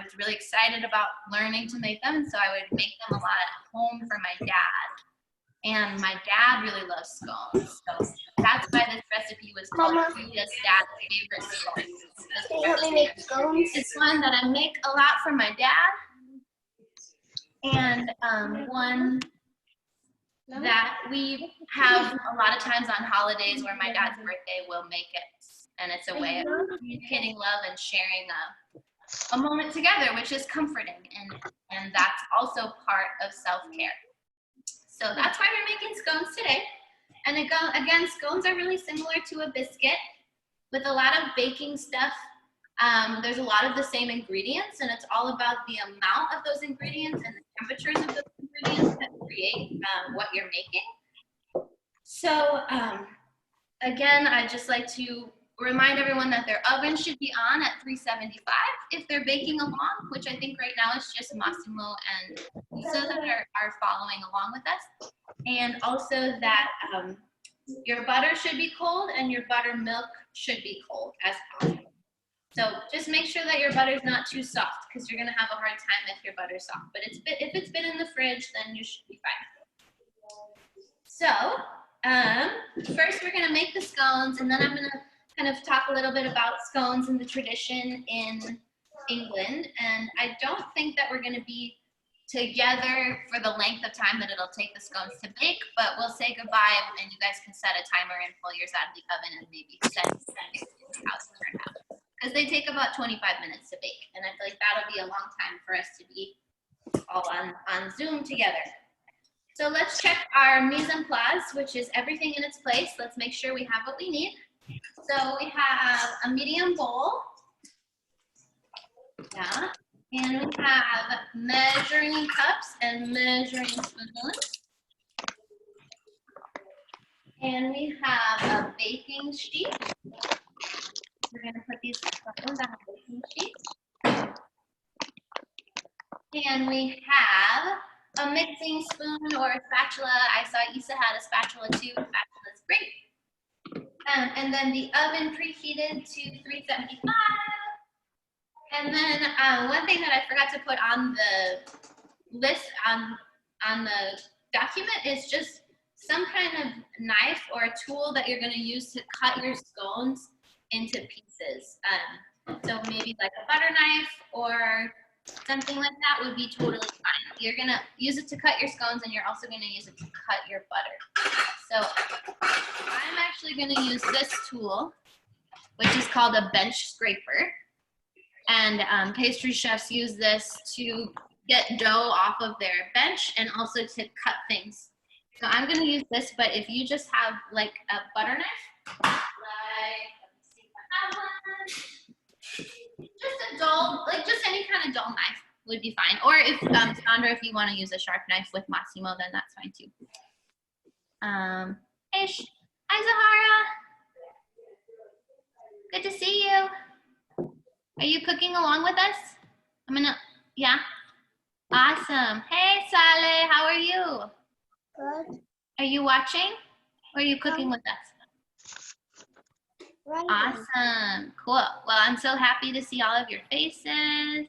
was really excited about learning to make them, so I would make them a lot at home for my dad. And my dad really loves scones, so that's why this recipe was called Rita's Dad's Favorite Scones. Can you help me make scones? It's one that I make a lot for my dad, and one that we have a lot of times on holidays where my dad's birthday, we'll make it. And it's a way of communicating love and sharing a moment together, which is comforting. And that's also part of self-care. So that's why we're making scones today. And again, scones are really similar to a biscuit with a lot of baking stuff. There's a lot of the same ingredients, and it's all about the amount of those ingredients and the temperatures of those ingredients that create what you're making. So again, I'd just like to remind everyone that their oven should be on at 375 if they're baking along, which I think right now is just Massimo and Lisa that are following along with us. And also that your butter should be cold and your buttermilk should be cold as possible. So just make sure that your butter is not too soft, because you're going to have a hard time if your butter's soft. But if it's been in the fridge, then you should be fine. So first we're going to make the scones, and then I'm going to kind of talk a little bit about scones and the tradition in England. And I don't think that we're going to be together for the length of time that it'll take the scones to bake, but we'll say goodbye, and you guys can set a timer and pull yours out of the oven and maybe set how it's turned out. Because they take about 25 minutes to bake, and I feel like that'll be a long time for us to be all on Zoom together. So let's check our mise en place, which is everything in its place. Let's make sure we have what we need. So we have a medium bowl, yeah, and we have measuring cups and measuring spoons, and we have a baking sheet. We're going to put these scones on a baking sheet, and we have a mixing spoon or a spatula. I saw Isa had a spatula too. Spatula's great. And then the oven preheated to 375. And then one thing that I forgot to put on the list on the document is just some kind of knife or a tool that you're going to use to cut your scones into pieces. So maybe like a butter knife or something like that would be totally fine. You're going to use it to cut your scones, and you're also going to use it to cut your butter. So I'm actually going to use this tool, which is called a bench scraper. And pastry chefs use this to get dough off of their bench and also to cut things. So I'm going to use this, but if you just have like a butter knife, like, let me see if I have one. Just a dull, like just any kind of dull knife would be fine. Or if, Sandra, if you want to use a sharp knife with Massimo, then that's fine too. Hey, hi Zahara. Good to see you. Are you cooking along with us? Yeah. Awesome. Hey Saleh, how are you? Good. Are you watching or are you cooking with us? Right. Awesome. Cool. Well, I'm so happy to see all of your faces.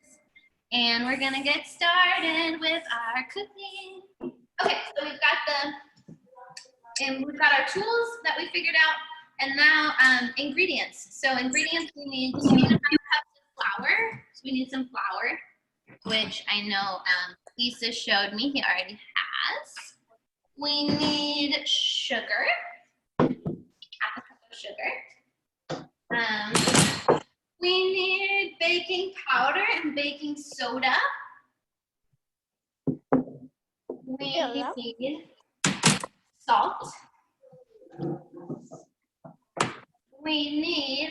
And we're gonna get started with our cooking. Okay, so we've got our tools that we figured out, and now ingredients. So ingredients, we need 2.5 cups of flour. So we need some flour, which I know Isa showed me he already has. We need sugar, half a cup of sugar. We need baking powder and baking soda. We need salt. We need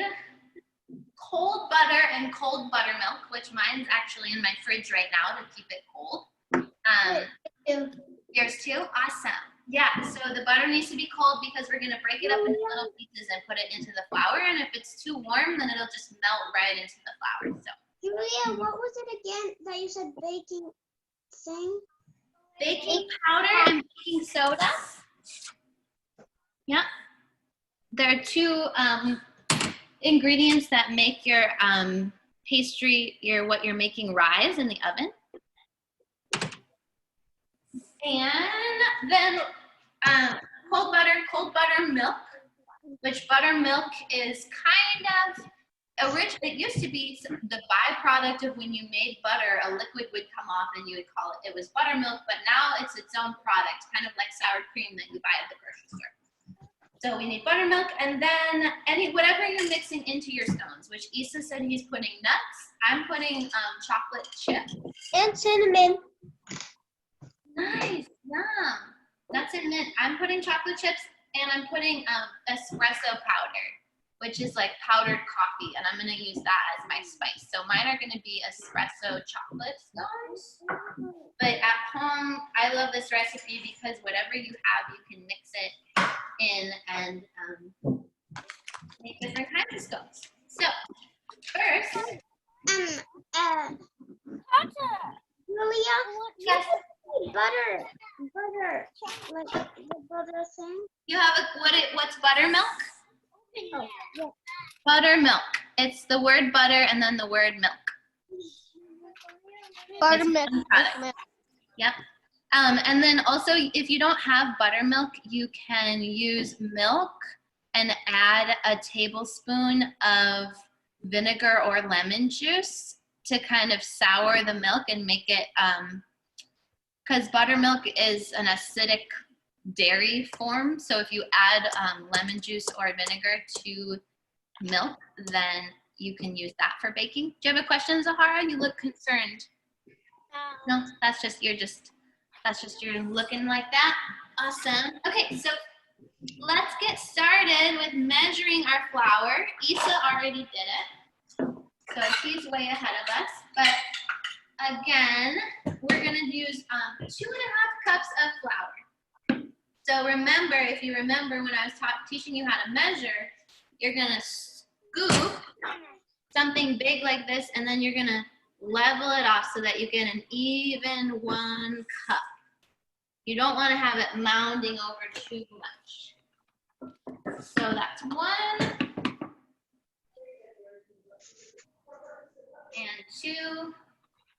cold butter and cold buttermilk, which mine's actually in my fridge right now to keep it cold. Yours too? Awesome. Yeah, so the butter needs to be cold because we're gonna break it up into little pieces and put it into the flour, and if it's too warm, then it'll just melt right into the flour. So Julia, what was it again that you said baking thing? Baking powder and baking soda. Yeah. There are two ingredients that make your pastry, what you're making rise in the oven. And then cold butter milk, which buttermilk is kind of it used to be the byproduct of when you made butter, a liquid would come off and you would call it was buttermilk, but now it's its own product, kind of like sour cream that you buy at the grocery store. So we need buttermilk, and then whatever you're mixing into your scones, which Issa said he's putting nuts. I'm putting chocolate chip. And cinnamon. Nice, yum. Nuts and mint. I'm putting chocolate chips, and I'm putting espresso powder, which is like powdered coffee, and I'm gonna use that as my spice. So mine are gonna be espresso chocolate scones. But at home, I love this recipe because whatever you have, you can mix it in and make different kinds of scones. So first, Julia, yes, butter, like the butter thing. you have what's buttermilk? Oh, yeah. Buttermilk. It's the word butter and then the word milk. Buttermilk. Yep. And then also, if you don't have buttermilk, you can use milk and add a tablespoon of vinegar or lemon juice to kind of sour the milk and make it, because buttermilk is an acidic dairy form. So if you add lemon juice or vinegar to milk, then you can use that for baking. Do you have a question, Zahara? You look concerned. No, that's just you're looking like that. Awesome. Okay, so let's get started with measuring our flour. Issa already did it, so she's way ahead of us. But again, we're gonna use 2.5 cups of flour. So remember, if you remember when I was teaching you how to measure, you're gonna scoop something big like this, and then you're gonna level it off so that you get an even 1 cup. You don't want to have it mounding over too much. So that's 1 and 2,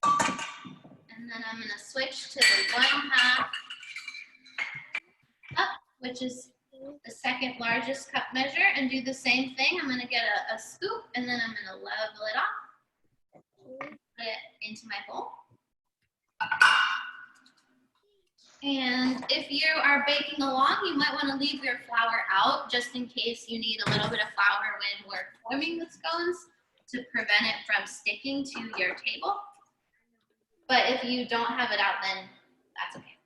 and then I'm going to switch to the 1/2 cup, which is the second largest cup measure, and do the same thing. I'm going to get a scoop, and then I'm going to level it off. Put it into my bowl. And if you are baking along, you might want to leave your flour out just in case you need a little bit of flour when we're forming the scones to prevent it from sticking to your table. But if you don't have it out, then that's okay.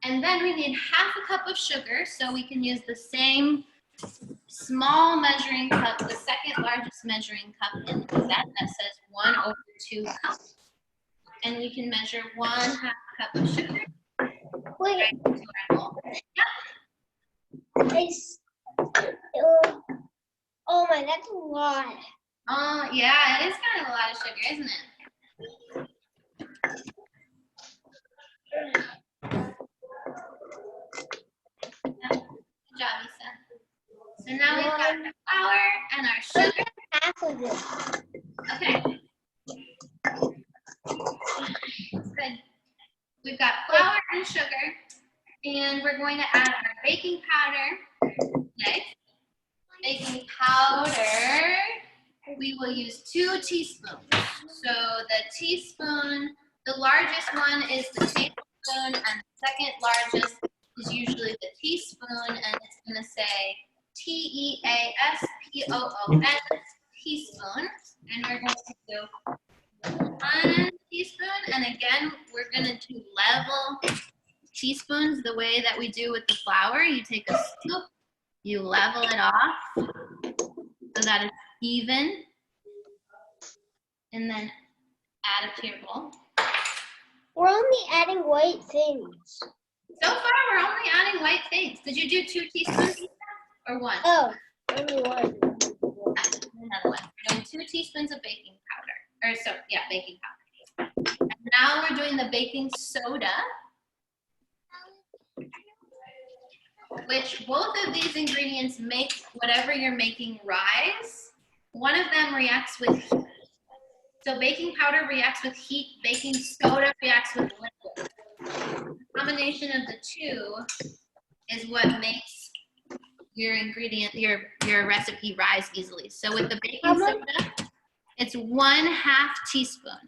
And then we need 1/2 cup of sugar, so we can use the same small measuring cup, the second largest measuring cup in the set that says 1/2 cups. And we can measure 1/2 cup of sugar. Wait. Right into our bowl. Yep. Oh my, that's a lot. Oh, yeah, it is kind of a lot of sugar, isn't it? Good job, Issa. So now we've got our flour and our sugar. 1/2 of it. Okay. Good. We've got flour and sugar, and we're going to add our baking powder. Okay. Baking powder, we will use 2 teaspoons. So the largest one is the tablespoon, and the second largest is usually the teaspoon, and it's going to say TEASPOON, teaspoon. And we're going to do 1 teaspoon, and again, we're going to do level teaspoons the way that we do with the flour. You take a scoop, you level it off so that it's even, and then add it to your bowl. We're only adding white things. So far, we're only adding white things. Did you do 2 teaspoons or 1? Oh, only 1. Another one. We're doing 2 teaspoons of baking powder. Or so, yeah, baking powder. And now we're doing the baking soda, which both of these ingredients make whatever you're making rise. One of them reacts with heat, So baking powder reacts with heat, baking soda reacts with liquid. The combination of the two is what makes your ingredient, your recipe rise easily. So with the baking soda, it's 1/2 teaspoon.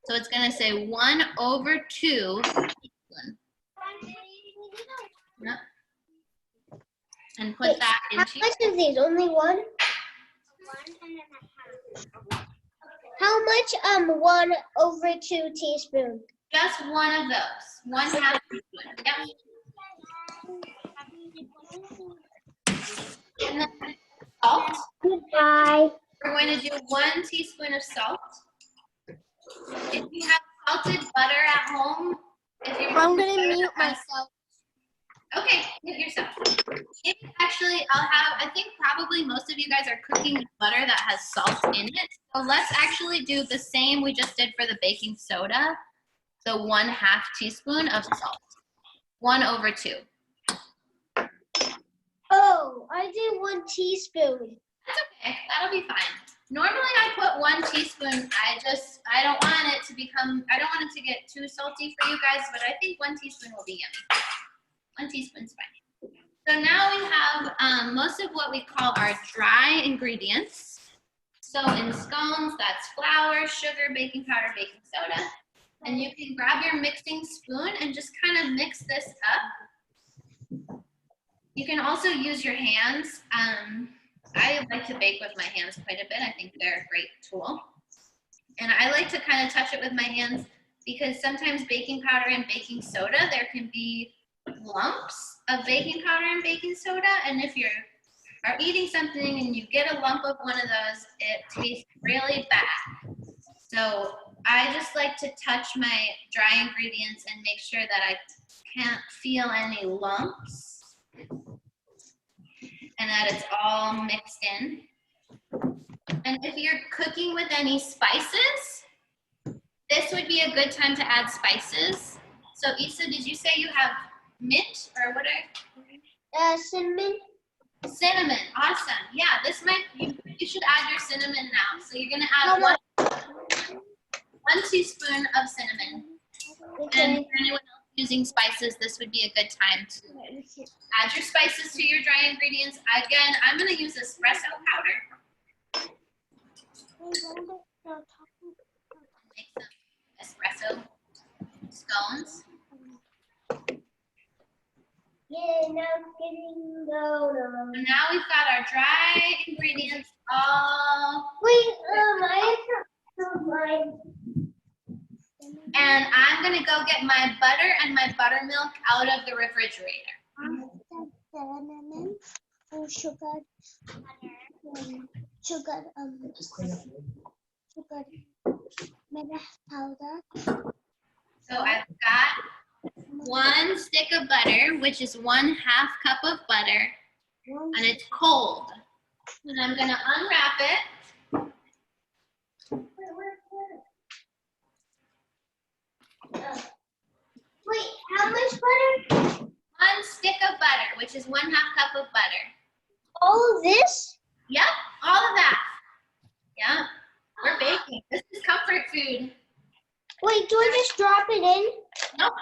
So it's gonna say 1/2 teaspoon. Yep. And put that into. How much of these? Only one? 1.5. How much 1/2 teaspoon? Just one of those. 1/2 teaspoon. Yep. And then salt. Goodbye. We're going to do 1 teaspoon of salt. If you have salted butter at home, I'm gonna mute myself. Okay, mute yourself. Actually, I think probably most of you guys are cooking with butter that has salt in it. So let's actually do the same we just did for the baking soda. So 1/2 teaspoon of salt. 1/2. Oh, I did 1 teaspoon. That's okay, that'll be fine. Normally I put 1 teaspoon. I don't want it to get too salty for you guys, but I think 1 teaspoon will be yummy. 1 teaspoon's fine. So now we have most of what we call our dry ingredients. So in scones, that's flour, sugar, baking powder, baking soda. And you can grab your mixing spoon and just kind of mix this up. You can also use your hands. I like to bake with my hands quite a bit. I think they're a great tool. And I like to kind of touch it with my hands because sometimes baking powder and baking soda, there can be lumps of baking powder and baking soda. And if you are eating something and you get a lump of one of those, it tastes really bad. So I just like to touch my dry ingredients and make sure that I can't feel any lumps and that it's all mixed in. And if you're cooking with any spices, this would be a good time to add spices. So Issa, did you say you have mint or what are? Cinnamon. Cinnamon, awesome. Yeah, you should add your cinnamon now. So you're gonna add one teaspoon of cinnamon. Okay. And for anyone else using spices, this would be a good time to add your spices to your dry ingredients. Again, I'm gonna use espresso powder. Make some espresso scones. Yeah, now I'm getting going. And now we've got our dry ingredients all. Wait, I have mine. And I'm gonna go get my butter and my buttermilk out of the refrigerator. Cinnamon, sugar, milk powder. So I've got 1 stick of butter, which is 1/2 cup of butter, and it's cold. And I'm gonna unwrap it. Wait, how much butter? 1 stick of butter, which is 1/2 cup of butter. All of this? Yep, all of that. Yep, we're baking. This is comfort food. Wait, do I just drop it in? Nope.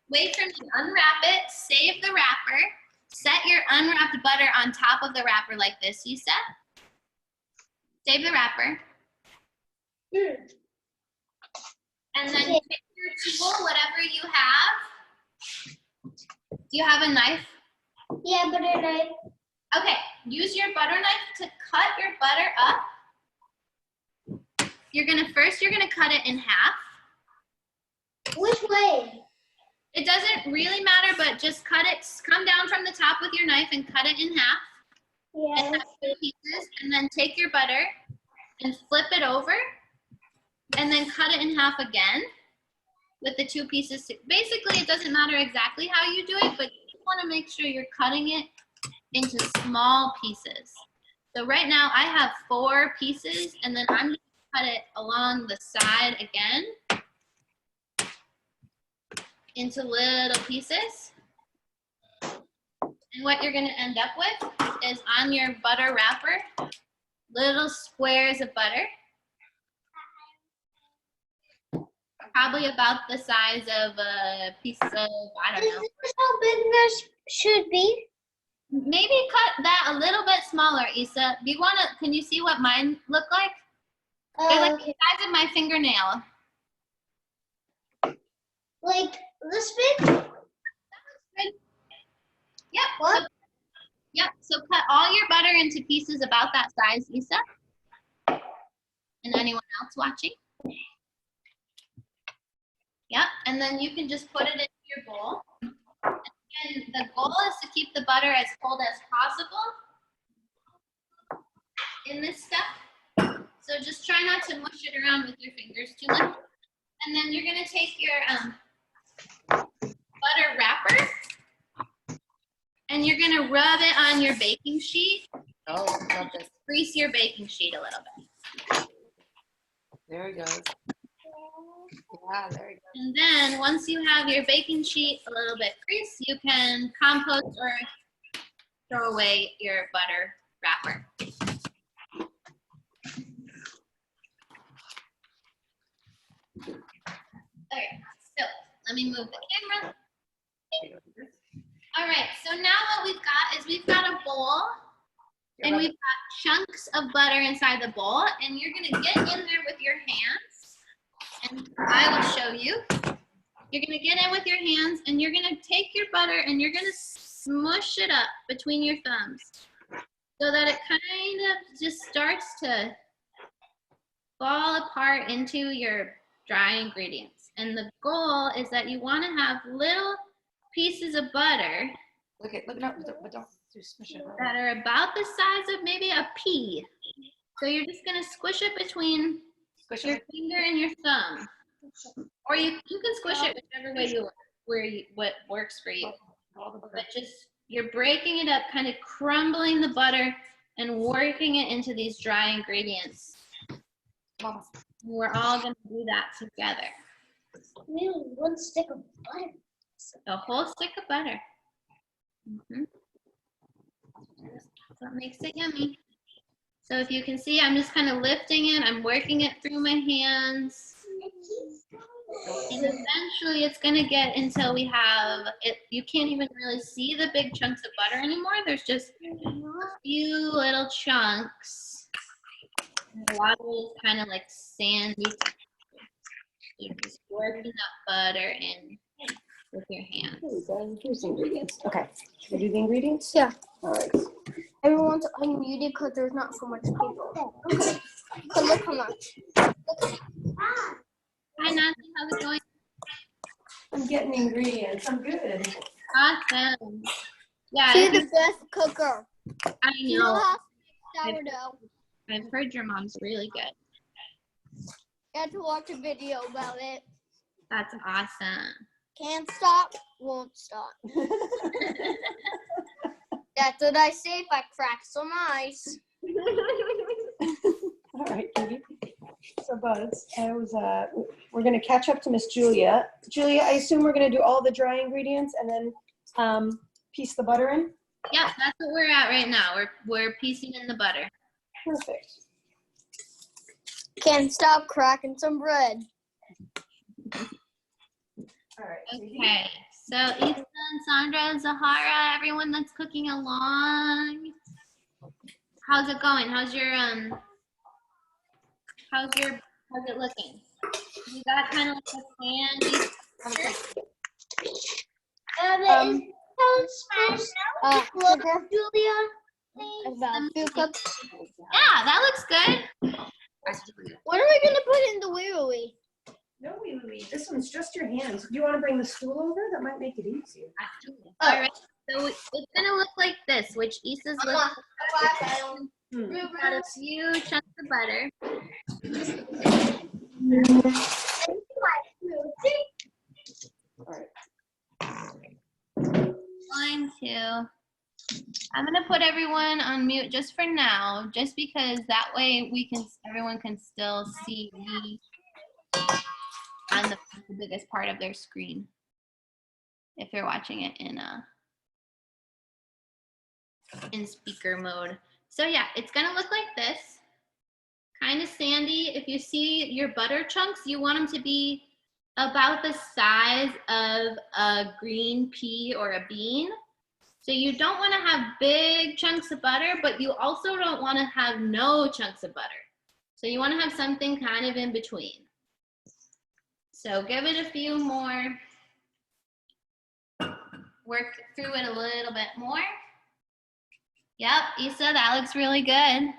Wait for me to unwrap it, save the wrapper, set your unwrapped butter on top of the wrapper like this, you set. Save the wrapper. And then take your tool, whatever you have. Do you have a knife? Yeah, butter knife. Okay, use your butter knife to cut your butter up. You're gonna cut it in half. Which way? It doesn't really matter, but just cut it, come down from the top with your knife and cut it in half. Yeah. And have 2 pieces, and then take your butter and flip it over, and then cut it in half again with the 2 pieces. Basically, it doesn't matter exactly how you do it, but you want to make sure you're cutting it into small pieces. So right now I have 4 pieces, and then I'm going to cut it along the side again into little pieces. And what you're going to end up with is on your butter wrapper, little squares of butter. probably about the size of a piece of, I don't know. Is this how big this should be? Maybe cut that a little bit smaller, Issa. Do you want to, can you see what mine look like? They're like the size of my fingernail. Like this big? Good. Yep. What? So cut all your butter into pieces about that size, Issa. And anyone else watching? Yep, and then you can just put it into your bowl. And the goal is to keep the butter as cold as possible in this step. So just try not to mush it around with your fingers too much. And then you're gonna take your butter wrapper and you're gonna rub it on your baking sheet. Oh, love this. Grease your baking sheet a little bit. There it goes. Yeah, there you go. And then once you have your baking sheet a little bit greased, you can compost or throw away your butter wrapper. Okay, so let me move the camera. All right, so now what we've got is we've got a bowl and we've got chunks of butter inside the bowl, and you're gonna get in there with your hands, and I will show you. You're gonna get in with your hands and you're gonna take your butter and you're gonna smush it up between your thumbs so that it kind of just starts to fall apart into your dry ingredients. And the goal is that you wanna have little pieces of butter Look at, no, but don't smush it. that are about the size of maybe a pea. So you're just gonna squish it between Squish your it. finger and your thumb. Or you can squish it whichever way what works for you. All the butter. But just, you're breaking it up, kind of crumbling the butter and working it into these dry ingredients. Mama. We're all gonna do that together. Nearly one stick of butter. A whole stick of butter. That's what makes it yummy. So if you can see, I'm just kind of lifting it. I'm working it through my hands. And eventually it's gonna get until we have it. You can't even really see the big chunks of butter anymore. There's just a few little chunks. And a lot of it is kind of like sandy. You're just working that butter in with your hands. Here's the ingredients. Okay, should we do the ingredients? Yeah. All right. Everyone's unmuted because there's not so much people. Okay. So look how much. Hi, Nancy. How's it going? I'm getting ingredients. I'm good. Awesome. Yeah, She's the best cooker. I You know know. how to make sourdough. I've heard your mom's really good. You have to watch a video about it. That's awesome. Can't stop, won't stop. That's what I say if I crack some ice. All right, Katie. So Buzz, we're gonna catch up to Miss Julia. Julia, I assume we're gonna do all the dry ingredients and then piece the butter in? Yeah, that's what we're at right now. We're piecing in the butter. Perfect. Can't stop cracking some bread. All right. Okay, so Ethan, Sandra, Zahara, everyone that's cooking along. How's it going? How's it looking? You got kind of like a sandy. Julia, about 2 cups. Yeah, that looks good. What are we gonna put in the wheelie? No, this one's just your hands. Do you want to bring the stool over? That might make it easier. All right, so it's gonna look like this, which Issa's looking. We've got a few chunks of butter. All right. I'm gonna put everyone on mute just for now, just because that way everyone can still see me on the biggest part of their screen if they're watching it in speaker mode. So yeah, it's gonna look like this, kind of sandy. If you see your butter chunks, you want them to be about the size of a green pea or a bean. So you don't want to have big chunks of butter, but you also don't want to have no chunks of butter. So you want to have something kind of in between. So give it a few more. Work through it a little bit more. Yep, Isa, that looks really good.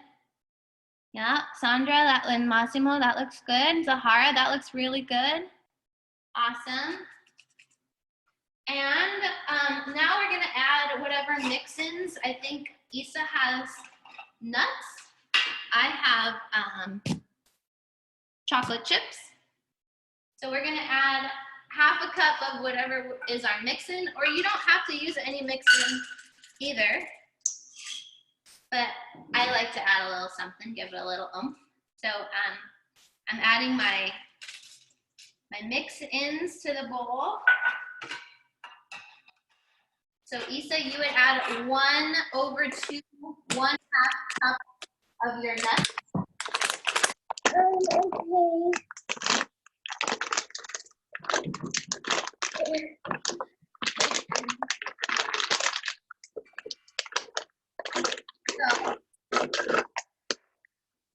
Yeah, Sandra and Massimo, that looks good. Zahara, that looks really good. Awesome. And now we're gonna add whatever mix-ins. I think Isa has nuts. I have chocolate chips. So we're gonna add half a cup of whatever is our mix-in, or you don't have to use any mix-in either. But I like to add a little something, give it a little oomph. So I'm adding my mix-ins to the bowl. So Isa, you would add 1/2, 1/2 cup of your nuts. So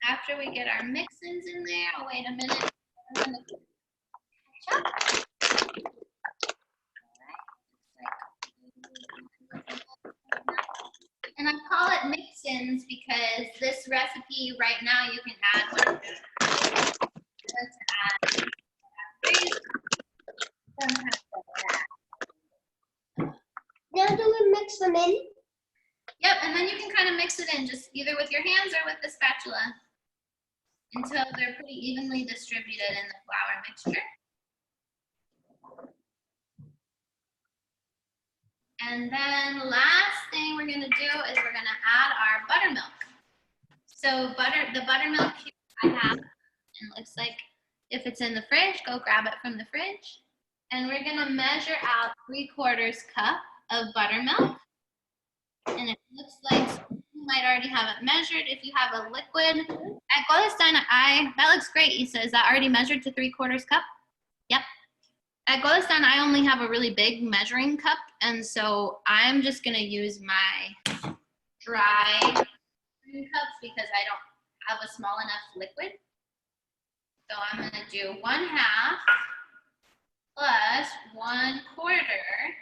after we get our mix-ins in there, oh wait a minute. I'm gonna ketchup. And I call it mix-ins because this recipe right now you can add whatever. Let's add Now do we mix them in? Yep, and then you can kind of mix it in just either with your hands or with the spatula until they're pretty evenly distributed in the flour mixture. And then last thing we're gonna do is we're gonna add our buttermilk. So the buttermilk I have, and it looks like if it's in the fridge, go grab it from the fridge. And we're gonna measure out 3/4 cup of buttermilk. And it looks like you might already have it measured. If you have a liquid, at Golestein, that looks great, Isa. Is that already measured to 3/4 cup? Yep. At Golestein, I only have a really big measuring cup, and so I'm just gonna use my dry measuring cups because I don't have a small enough liquid. So I'm gonna do 1/2 plus 1/4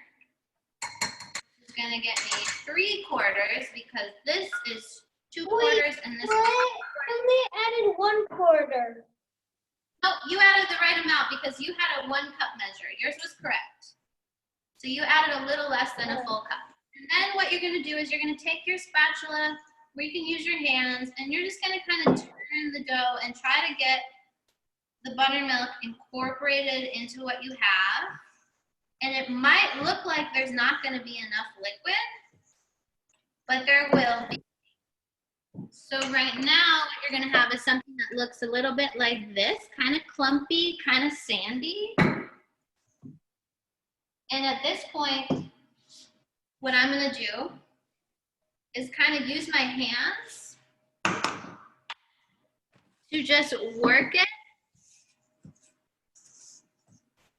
is gonna get me 3/4 because this is 2/4 and this is. I only added 1/4. No, you added the right amount because you had a 1 cup measure. Yours was correct. So you added a little less than a full cup. And then what you're gonna do is you're gonna take your spatula, where you can use your hands, and you're just gonna kind of turn the dough and try to get the buttermilk incorporated into what you have. And it might look like there's not gonna be enough liquid, but there will be. So right now, what you're gonna have is something that looks a little bit like this, kind of clumpy, kind of sandy. And at this point, what I'm gonna do is kind of use my hands to just work it.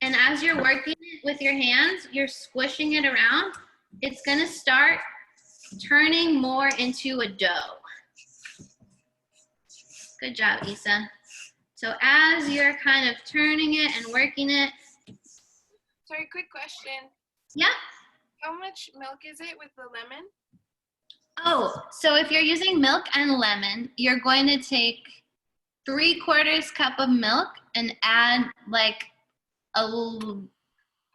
And as you're working it with your hands, you're squishing it around. It's gonna start turning more into a dough. Good job, Isa. So as you're kind of turning it and working it. Sorry, quick question. Yeah. How much milk is it with the lemon? Oh, so if you're using milk and lemon, you're going to take 3/4 cup of milk and add like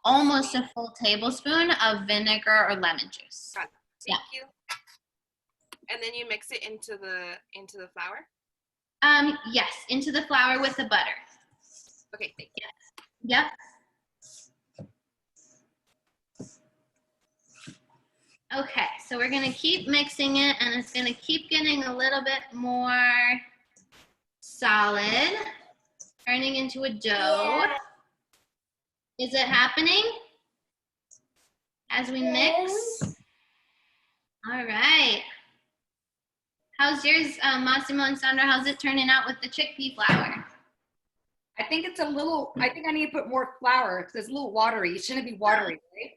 almost a full tablespoon of vinegar or lemon juice. Got it. Thank you. And then you mix it into the flour? Yes, into the flour with the butter. Okay, thank you. Yep. Okay, so we're gonna keep mixing it and it's gonna keep getting a little bit more solid, turning into a dough. Yeah. Is it happening as we mix? All right. How's yours, Massimo and Sandra? How's it turning out with the chickpea flour? I think it's a little, I think I need to put more flour because it's a little watery. It shouldn't be watery, right?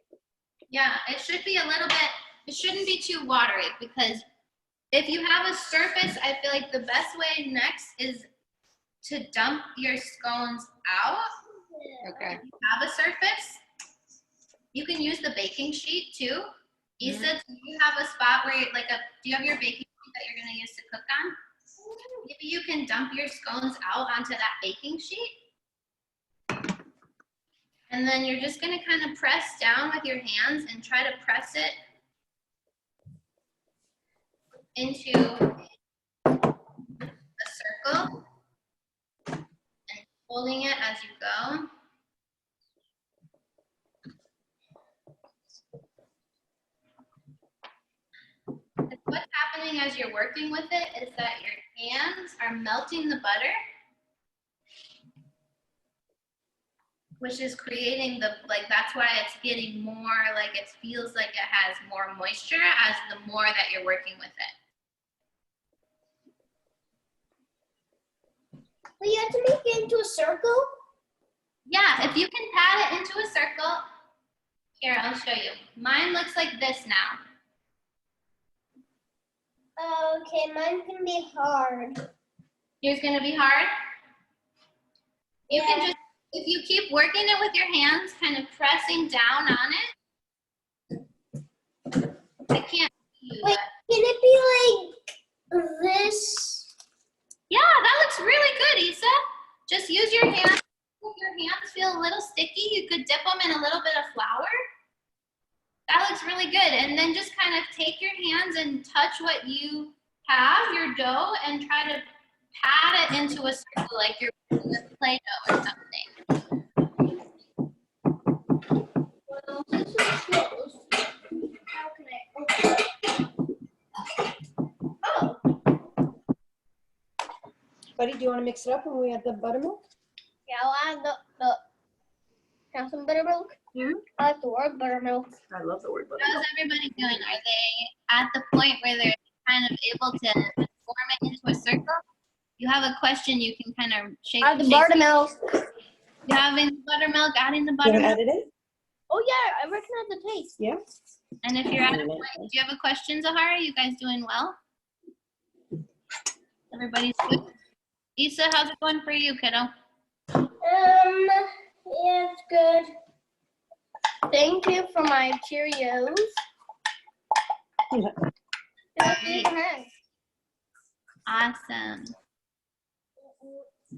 Yeah, it should be a little bit, it shouldn't be too watery because if you have a surface, I feel like the best way next is to dump your scones out. Okay. If you have a surface, you can use the baking sheet too. Issa, do you have a spot where, do you have your baking sheet that you're gonna use to cook on? Maybe you can dump your scones out onto that baking sheet. And then you're just gonna kind of press down with your hands and try to press it into a circle and holding it as you go. What's happening as you're working with it is that your hands are melting the butter, which is creating that's why it's getting more, it feels like it has more moisture as the more that you're working with it. But you have to make it into a circle? Yeah, if you can pat it into a circle, here, I'll show you. Mine looks like this now. Okay, mine's gonna be hard. Yours gonna be hard? You can just, if you keep working it with your hands, kind of pressing down on it. I can't see you. Wait, can it be like this? Yeah, that looks really good, Issa. Just use your hands. If your hands feel a little sticky, you could dip them in a little bit of flour. That looks really good. And then just kind of take your hands and touch what you have, your dough, and try to pat it into a circle like you're making a Play-Doh or something. Well, this is close. How can I open it? Oh. Buddy, do you want to mix it up when we add the buttermilk? Yeah, I'll add the have some buttermilk. I like the word buttermilk. I love the word How's everybody doing? Are they at the point where they're kind of able to form it into a circle? You have a question, you can kind of shake. Add the buttermilk. You having buttermilk, adding the You want to buttermilk. add it in? Oh yeah, I recognize the taste. Yeah. And if you're at a point, do you have a question, Zahara? You guys doing well? Everybody's good? Issa, how's it going for you, kiddo? Yeah, it's good. Thank you for my Cheerios. Great. Awesome.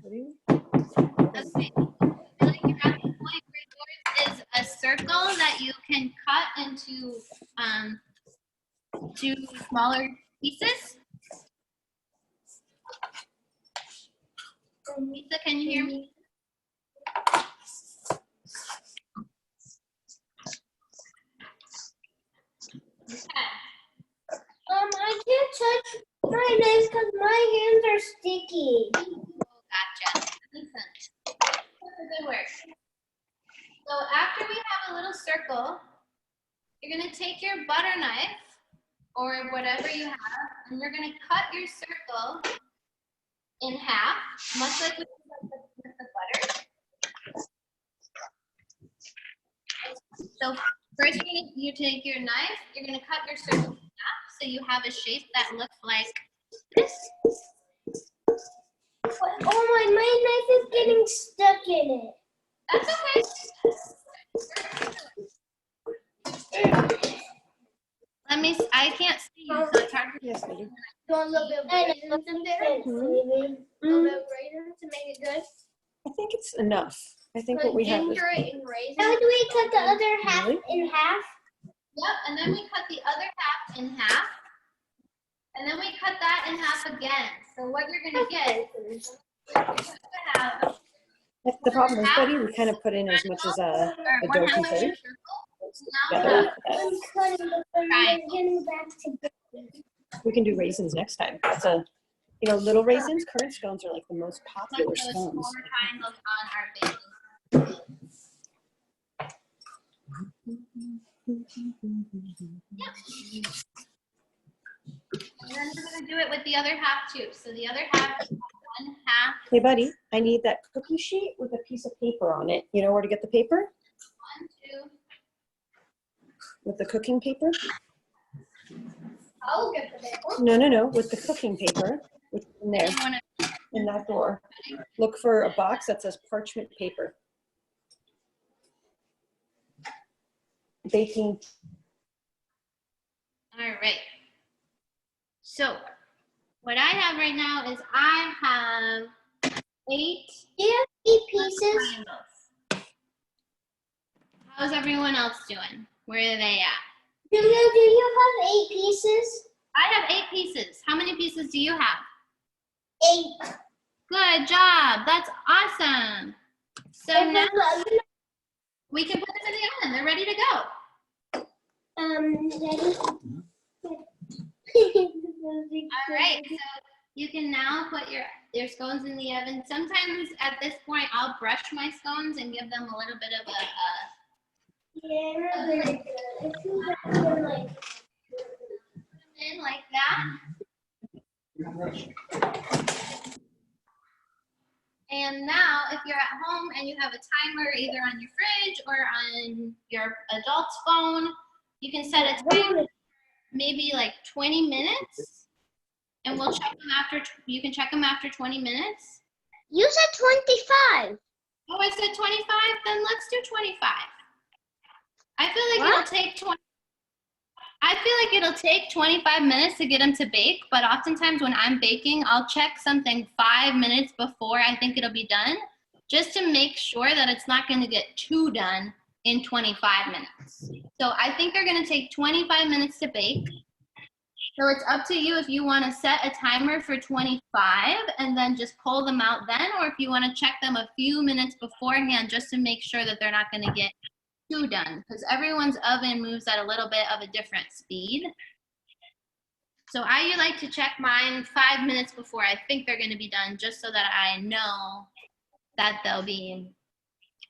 Okay. I feel like you're at the point where yours is a circle that you can cut into two smaller pieces. Lisa, can you hear me? Okay. I can't touch my knives because my hands are sticky. Oh, gotcha. Makes sense. That's a good work. So after we have a little circle, you're going to take your butter knife or whatever you have, and you're going to cut your circle in half, much like we did with the butter. So first you take your knife, you're going to cut your circle in half so you have a shape that looks like this. Oh my knife is getting stuck in it. That's okay. I can't see you, so it's hard for me. Yes, I do. You want a little bit of raisins in there? A little bit of raisins to make it good. I think it's enough. I think what we have is. Ginger and raisins. How do we cut the other half Really? in half? Yep, and then we cut the other half in half. And then we cut that in half again. So what you're going to get is you're going to have The problem is, buddy, we kind of put in as much as a dough can take. Together. I'm cutting the Right. getting back together. We can do raisins next time. It's a, little raisins. Currant scones are like the most popular those 4 scones. triangles on our baking. Yeah. And then we're going to do it with the other half too. So the other half, 1/2. Hey, buddy, I need that cookie sheet with a piece of paper on it. You know where to get the paper? 1, 2. With the cooking paper? I'll get the paper. No, with the cooking paper, which is in there, You wanna- in that drawer. Look for a box that says parchment paper. Baking. All right. So what I have right now is I have 8 Do you have 8 pieces? triangles. How's everyone else doing? Where are they at? Julia, do you have 8 pieces? I have 8 pieces. How many pieces do you have? 8. Good job. That's awesome. So now we can put them in the oven. They're ready to go. All right. So you can now put your scones in the oven. Sometimes at this point, I'll brush my scones and give them a little bit of Yeah, really good. I feel like they're like. in like that. And now, if you're at home and you have a timer either on your fridge or on your adult's phone, you can set a timer maybe like 20 minutes. And we'll check them after, you can check them after 20 minutes. You said 25. Oh, I said 25? Then let's do 25. I feel like it'll take 25 minutes to get them to bake, but oftentimes when I'm baking, I'll check something 5 minutes before I think it'll be done, just to make sure that it's not going to get too done in 25 minutes. So I think they're going to take 25 minutes to bake. So it's up to you if you want to set a timer for 25 and then just pull them out then, or if you want to check them a few minutes beforehand just to make sure that they're not going to get too done, because everyone's oven moves at a little bit of a different speed. So I like to check mine 5 minutes before I think they're going to be done, just so that I know that they'll be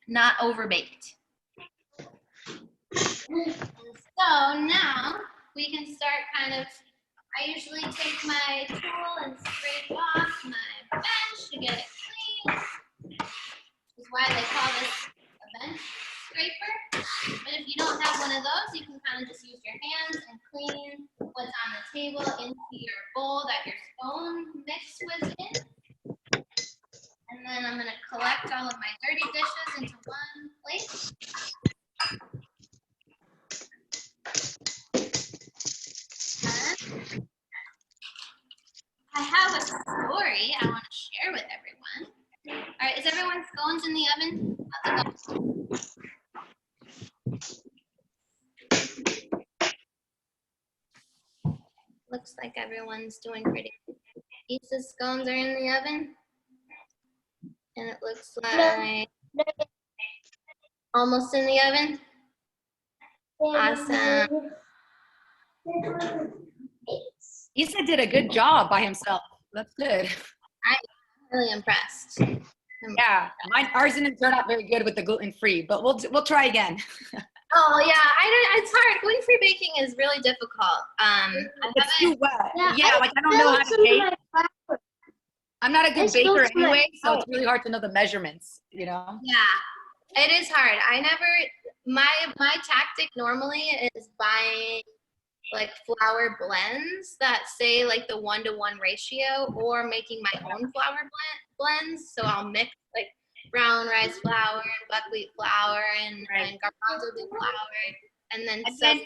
not overbaked. So now we can start kind of, I usually take my tool and scrape off my bench to get it clean. This is why they call this a bench scraper. But if you don't have one of those, you can kind of just use your hands and clean what's on the table into your bowl that your scone mix was in. And then I'm going to collect all of my dirty dishes into one plate. And I have a story I want to share with everyone. All right, is everyone's scones in the oven? Looks like everyone's doing pretty good. Lisa's scones are in the oven. And it looks like almost in the oven. Awesome. Isa did a good job by himself. That's good. I'm really impressed. Yeah, ours didn't turn out very good with the gluten-free, but we'll try again. Oh yeah, it's hard. Gluten-free baking is really difficult. It's too wet. Yeah, like I don't know how to bake. I'm not a good baker anyway, so it's really hard to know the measurements, you know? Yeah, it is hard. My tactic normally is buying like flour blends that say like the 1-to-1 ratio, or making my own flour blends. So I'll mix like brown rice flour and buckwheat flour and garbanzo bean flour, and then set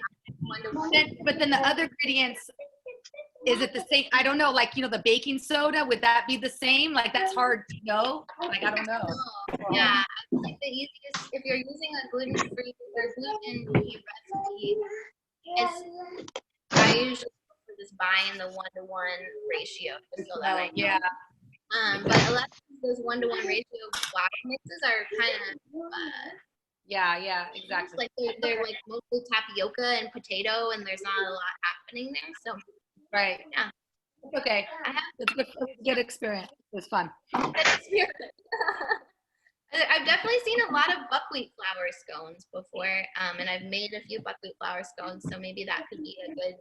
1-to-1. But then the other ingredients, is it the same? I don't know, like, you know, the baking soda, would that be the same? Like, that's hard to know. Like, I don't know. Yeah, I think the easiest, if you're using a gluten-free or gluten-free recipe, I usually just buying the 1-to-1 ratio, just so that I know. Yeah. But a lot of those 1-to-1 ratio flour mixes are kind of Yeah, exactly. like they're like mostly tapioca and potato, and there's not a lot happening there. So Right. yeah. Okay. It's a good experience. It was fun. I've definitely seen a lot of buckwheat flour scones before, and I've made a few buckwheat flour scones, so maybe that could be a good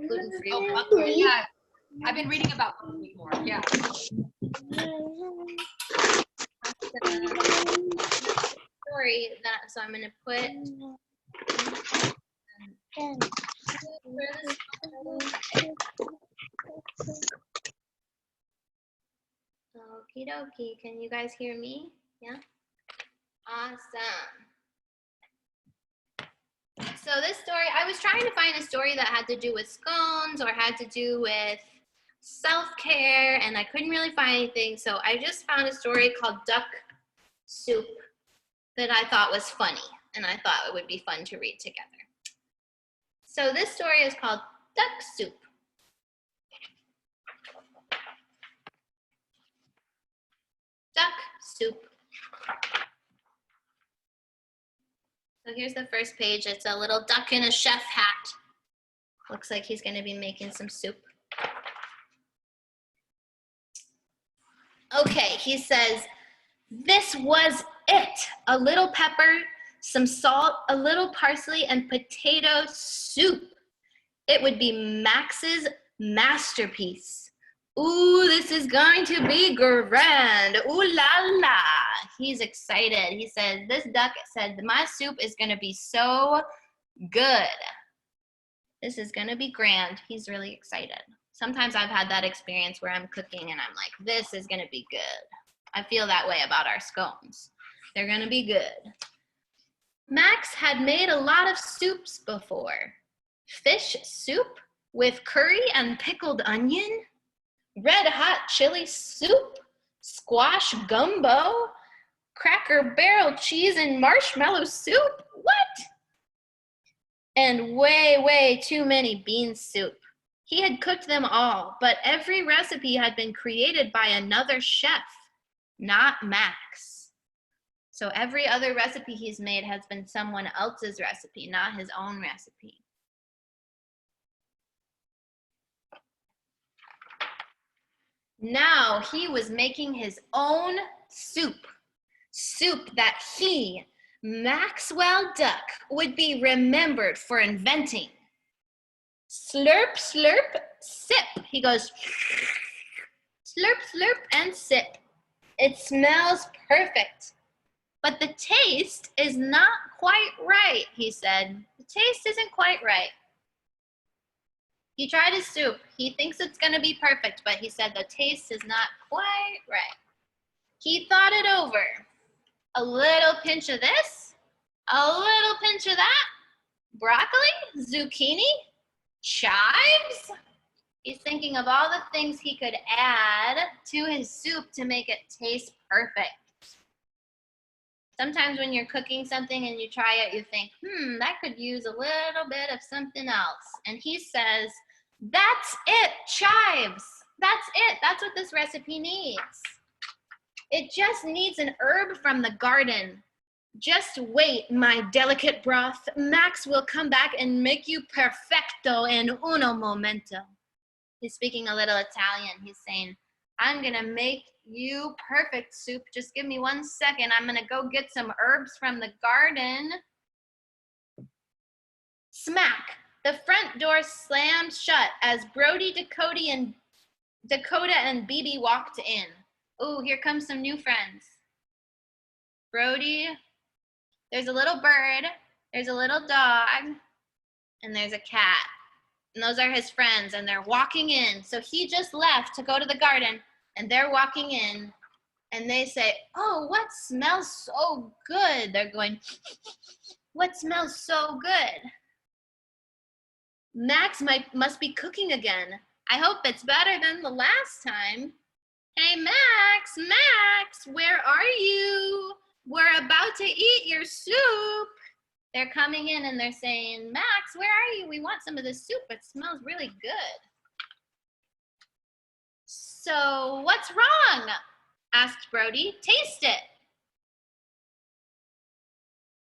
gluten-free. Oh, buckwheat. Yeah. I've been reading about them before. Yeah. Story that, so I'm gonna put. Okie dokie. Can you guys hear me? Yeah. Awesome. So this story, I was trying to find a story that had to do with scones or had to do with self-care, and I couldn't really find anything. So I just found a story called Duck Soup that I thought was funny, and I thought it would be fun to read together. So this story is called Duck Soup. Duck soup. So here's the first page. It's a little duck in a chef hat. Looks like he's going to be making some soup. Okay, he says, this was it. A little pepper, some salt, a little parsley, and potato soup. It would be Max's masterpiece. Ooh, this is going to be grand. Ooh la la. He's excited. He said, this duck said, my soup is going to be so good. This is going to be grand. He's really excited. Sometimes I've had that experience where I'm cooking and I'm like, this is going to be good. I feel that way about our scones. They're going to be good. Max had made a lot of soups before. Fish soup with curry and pickled onion, red hot chili soup, squash gumbo, Cracker Barrel cheese and marshmallow soup. What? And way too many bean soup. He had cooked them all, but every recipe had been created by another chef, not Max. So every other recipe he's made has been someone else's recipe, not his own recipe. Now he was making his own soup. Soup that he, Maxwell Duck, would be remembered for inventing. Slurp, slurp, sip. He goes, slurp, slurp, and sip. It smells perfect. But the taste is not quite right, he said. The taste isn't quite right. He tried his soup. He thinks it's going to be perfect, but he said the taste is not quite right. He thought it over. A little pinch of this, a little pinch of that, broccoli, zucchini, chives. He's thinking of all the things he could add to his soup to make it taste perfect. Sometimes when you're cooking something and you try it, you think, that could use a little bit of something else. And he says, that's it, chives. That's it. That's what this recipe needs. It just needs an herb from the garden. Just wait, my delicate broth. Max will come back and make you perfecto in uno momento. He's speaking a little Italian. He's saying, I'm going to make you perfect soup. Just give me 1 second. I'm going to go get some herbs from the garden. Smack. The front door slammed shut as Brody, Dakota, and Bibi walked in. Oh, here comes some new friends. Brody, there's a little bird, there's a little dog, and there's a cat. And those are his friends, and they're walking in. So he just left to go to the garden, and they're walking in, and they say, oh, what smells so good? They're going, what smells so good? Max must be cooking again. I hope it's better than the last time. Hey, Max, where are you? We're about to eat your soup. They're coming in and they're saying, Max, where are you? We want some of this soup. It smells really good. So what's wrong? Asked Brody. Taste it.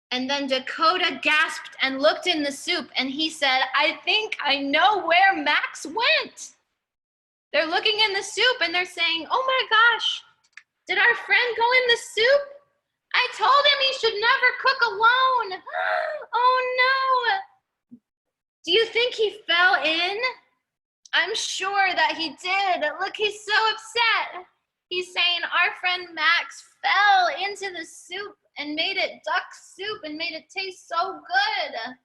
And then Dakota gasped and looked in the soup and he said, I think I know where Max went. They're looking in the soup and they're saying, oh my gosh, did our friend go in the soup? I told him he should never cook alone. Oh no. Do you think he fell in? I'm sure that he did. Look, he's so upset. He's saying our friend Max fell into the soup and made it duck soup and made it taste so good.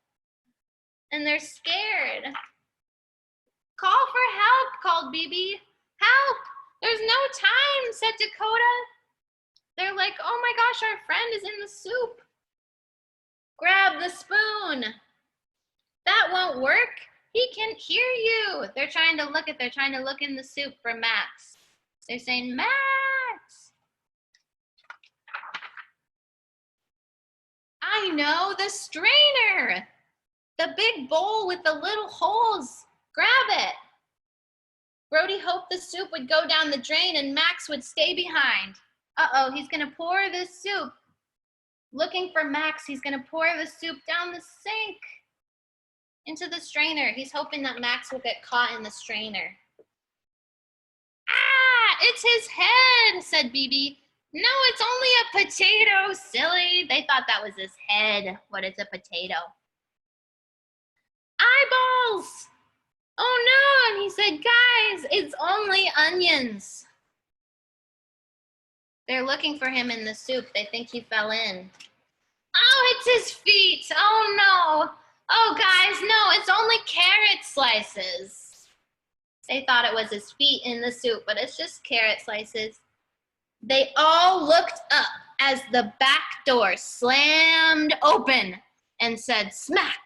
And they're scared. Call for help, called BB. Help! There's no time, said Dakota. They're like, oh my gosh, our friend is in the soup. Grab the spoon. That won't work. He can't hear you. They're trying to look in the soup for Max. They're saying, Max. I know, the strainer. The big bowl with the little holes. Grab it. Brody hoped the soup would go down the drain and Max would stay behind. Uh-oh, he's gonna pour this soup. Looking for Max, he's gonna pour the soup down the sink into the strainer. He's hoping that Max will get caught in the strainer. Ah, it's his head, said BB. No, it's only a potato, silly. They thought that was his head. What is a potato? Eyeballs! Oh no, and he said, guys, it's only onions. They're looking for him in the soup. They think he fell in. Oh, it's his feet. Oh no. Oh guys, no, it's only carrot slices. They thought it was his feet in the soup, but it's just carrot slices. They all looked up as the back door slammed open and said, smack.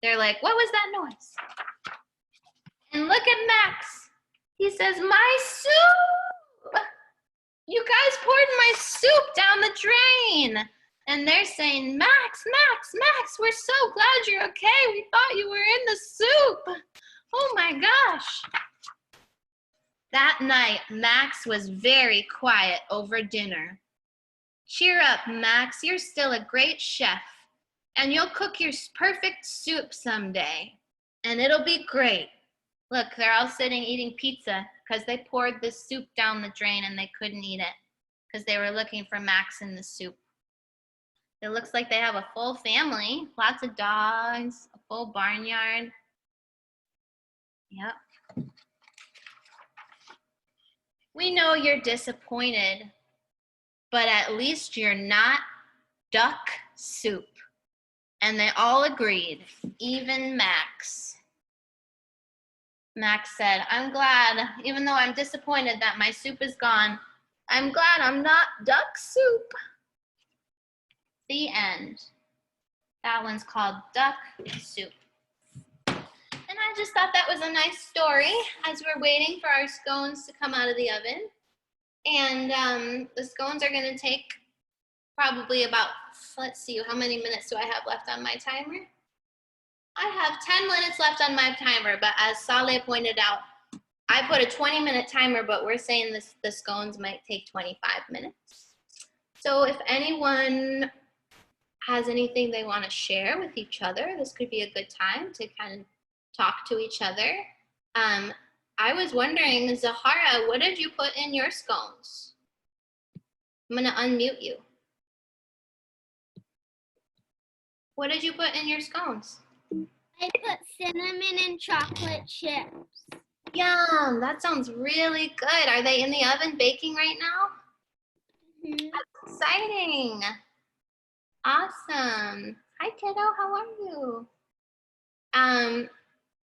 They're like, what was that noise? And look at Max. He says, my soup. You guys poured my soup down the drain. And they're saying, Max, Max, Max, we're so glad you're okay. We thought you were in the soup. Oh my gosh. That night, Max was very quiet over dinner. Cheer up, Max. You're still a great chef. And you'll cook your perfect soup someday. And it'll be great. Look, they're all sitting eating pizza because they poured this soup down the drain and they couldn't eat it because they were looking for Max in the soup. It looks like they have a full family, lots of dogs, a full barnyard. Yep. We know you're disappointed, but at least you're not duck soup. And they all agreed, even Max. Max said, I'm glad, even though I'm disappointed that my soup is gone, I'm glad I'm not duck soup. The end. That one's called Duck Soup. And I just thought that was a nice story as we're waiting for our scones to come out of the oven. And the scones are gonna take probably about, let's see, how many minutes do I have left on my timer? I have 10 minutes left on my timer, but as Saleh pointed out, I put a 20-minute timer, but we're saying the scones might take 25 minutes. So if anyone has anything they want to share with each other, this could be a good time to kind of talk to each other. I was wondering, Zahara, what did you put in your scones? I'm gonna unmute you. What did you put in your scones? I put cinnamon and chocolate chips. Yum, that sounds really good. Are they in the oven baking right now? Mm-hmm. That's exciting. Awesome. Hi, kiddo, how are you?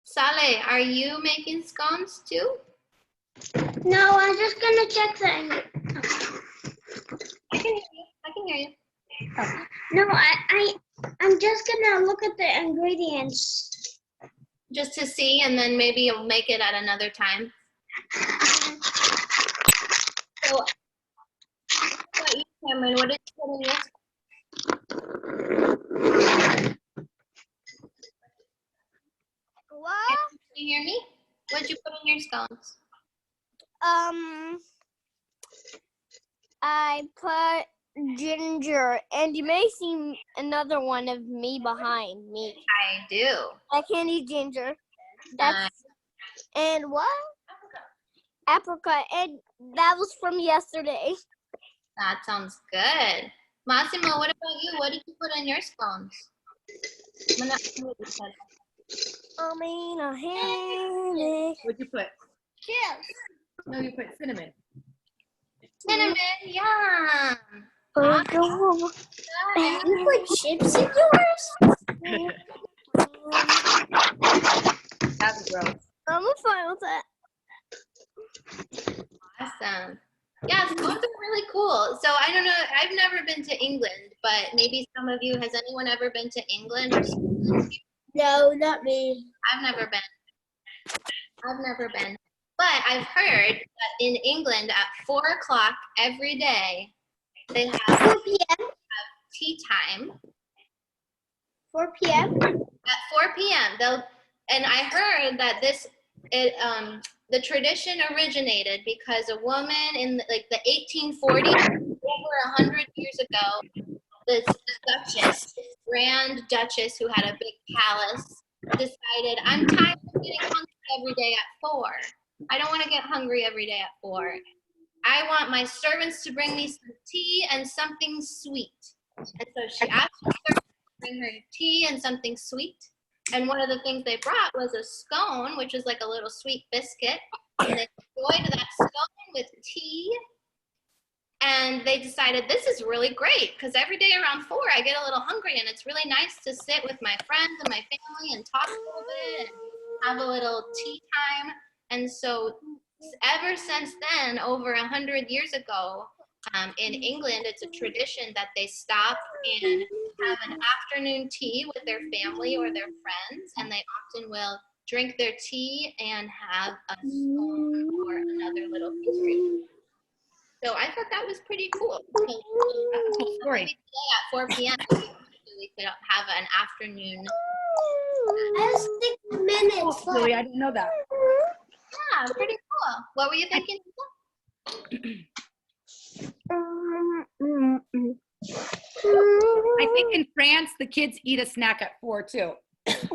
Saleh, are you making scones too? No, I'm just gonna check the. I can hear you. I can hear you. Oh. No, I'm just gonna look at the ingredients. Just to see, and then maybe you'll make it at another time. So, what about you, Cameron? What did you put in your scones? What? Can you hear me? What did you put in your scones? I put ginger, and you may see another one of me behind me. I do. I can't eat ginger. That's and what? Apricot, and that was from yesterday. That sounds good. Massimo, what about you? What did you put in your scones? I mean a handy. What'd you put? Chips. No, you put cinnamon. Cinnamon, yum. You put chips in yours? That's gross. I'm fine with that. Awesome. Yeah, scones are really cool. So I don't know, I've never been to England, but maybe some of you, has anyone ever been to England or Scotland? No, not me. I've never been. But I've heard that in England at 4 o'clock every day, they have 4 p.m. tea time. 4 p.m. At 4 p.m. And I heard that the tradition originated because a woman in the 1840s, over 100 years ago, this Duchess, Grand Duchess, who had a big palace, decided, I'm tired of getting hungry every day at 4. I don't want to get hungry every day at 4. I want my servants to bring me some tea and something sweet. And so she asked her servants to bring her tea and something sweet. And one of the things they brought was a scone, which is like a little sweet biscuit. And they enjoyed that scone with tea. And they decided this is really great because every day around 4 I get a little hungry and it's really nice to sit with my friends and my family and talk a little bit and have a little tea time. And so ever since then, over 100 years ago, in England, it's a tradition that they stop and have an afternoon tea with their family or their friends, and they often will drink their tea and have a scone or another little pastry. So I thought that was pretty cool. Story. Maybe today at 4 p.m. we could have an afternoon. I have 6 minutes. Really, I didn't know that. Yeah, pretty cool. What were you thinking? I think in France, the kids eat a snack at 4 too. It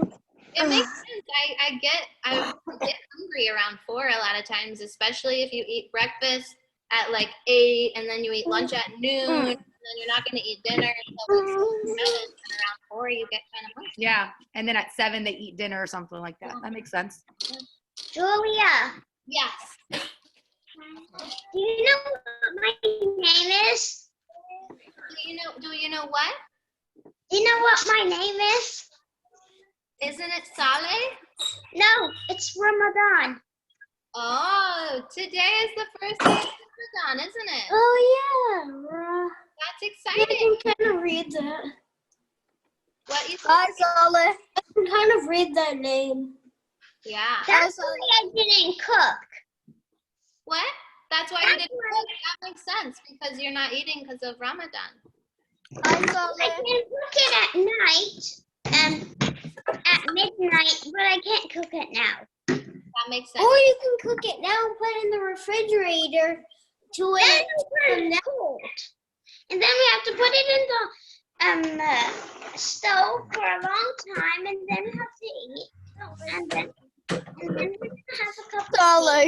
makes sense. I get hungry around 4 a lot of times, especially if you eat breakfast at like 8 and then you eat lunch at noon and then you're not going to eat dinner until 7, and around 4 you get kind of hungry. Yeah, and then at 7 they eat dinner or something like that. That makes sense. Julia, Yes. do you know what my name is? Do you know what? Do you know what my name is? Isn't it Saleh? No, it's Ramadan. Oh, today is the first day of Ramadan, isn't it? Oh yeah. That's I exciting. can kind of read that. What you Hi, Saleh. I can kind of read that name. Yeah. That's why I didn't cook. What? That's why you didn't cook. That makes sense because you're not eating because of Ramadan. Hi, Saleh. I can cook it at night, at midnight, but I can't cook it now. That makes sense. Or you can cook it now and put it in the refrigerator to it cold. And then we have to put it in the stove for a long time, and then we have to eat. And then we're gonna have a cup of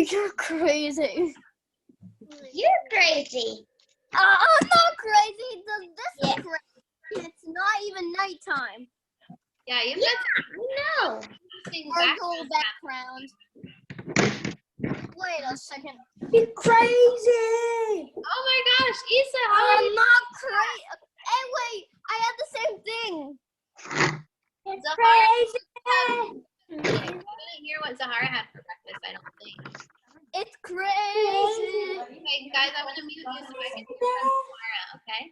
tea. You're crazy. You're crazy. I'm not crazy. This is crazy. It's not even nighttime. Yeah, you've Yeah, got I know. interesting Our whole background. Wait a second. You're crazy. Oh my gosh, Issa, how are I'm you? not crazy. Hey, wait. I had the same thing. It's Zahara. crazy. You didn't hear what Zahara had for breakfast, I don't think. It's crazy. Okay, guys, I'm gonna mute you so I can hear from Zahara, okay?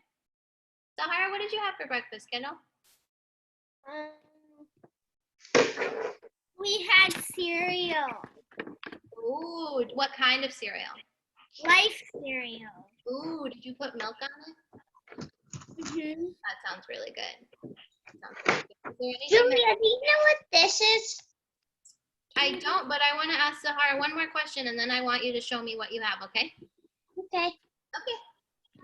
Zahara, what did you have for breakfast, kiddo? We had cereal. Ooh, what kind of cereal? Life cereal. Ooh, did you put milk on it? Mm-hmm. That sounds really good. Sounds really good. Is there anything Julia, do you know what this is? I don't, but I want to ask Zahara one more question, and then I want you to show me what you have, okay? Okay. Okay.